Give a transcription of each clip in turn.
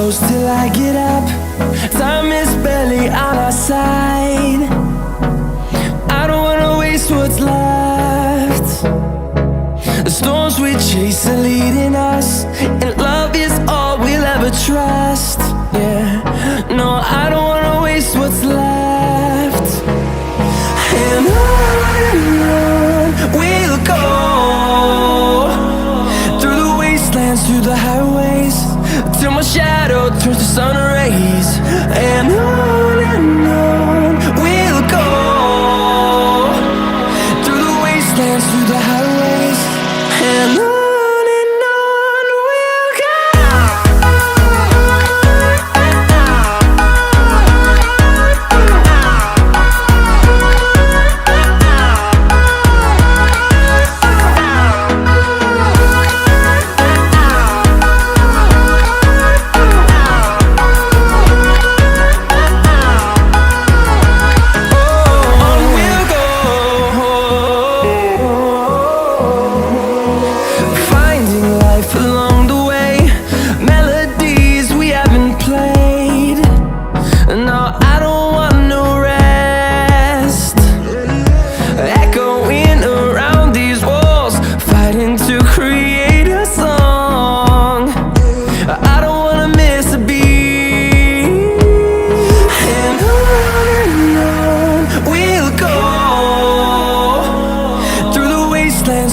close till I get up. Time is barely on our side. I don't wanna waste what's left. The storms we chase are leading us, and love is all we'll ever trust. Yeah, no, I don't wanna waste what's left. And on we'll go, through the wastelands, through the highways, till my shadow turns to sun rays. And on we'll go, through the wastelands, through the highways, and on we'll go.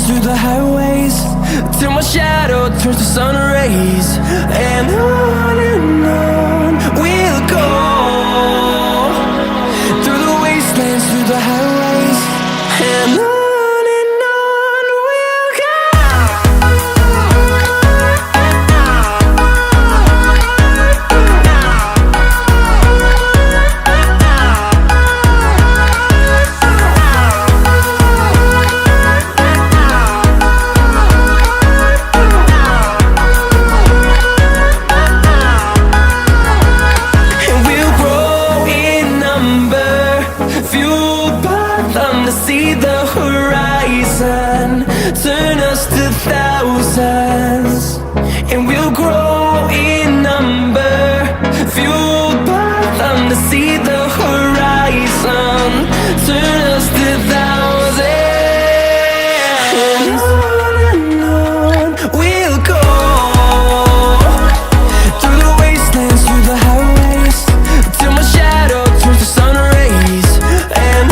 Through the highways, till my shadow turns to sun rays. And on we'll go, through the wastelands, through the highways, and on we'll go. See the horizon turn us to thousands, and we'll grow in number, fueled by them. To see the horizon turn us to thousands, and on we'll go, through the wastelands, through the highways, till my shadow turns to sun rays. And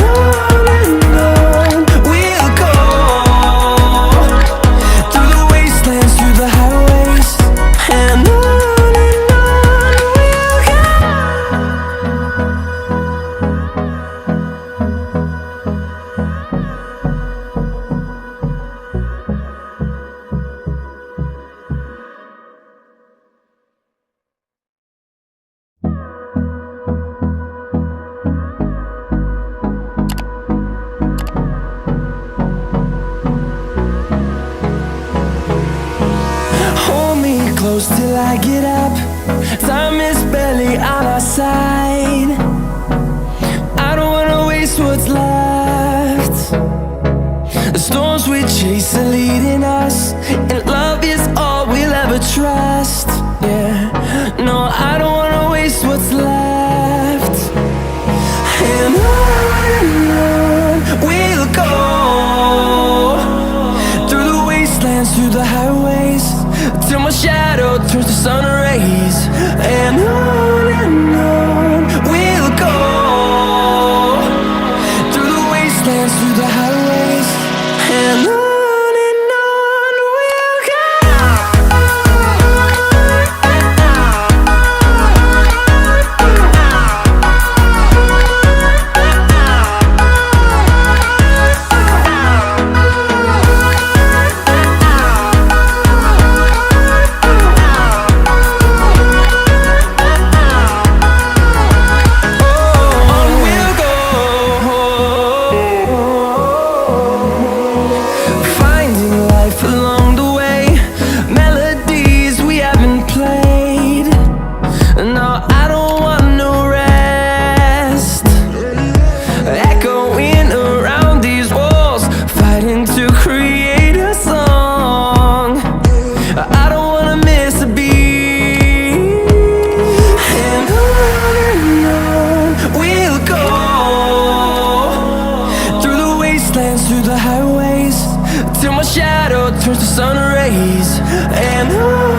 close till I get up. Time is barely on our side. I don't wanna waste what's left. The storms we chase are leading us, and love is all we'll ever trust. Yeah, no, I don't wanna waste what's left. And on we'll go, through the wastelands, through the highways, till my shadow turns to sun rays. And on we'll shadow turns to sun rays. And on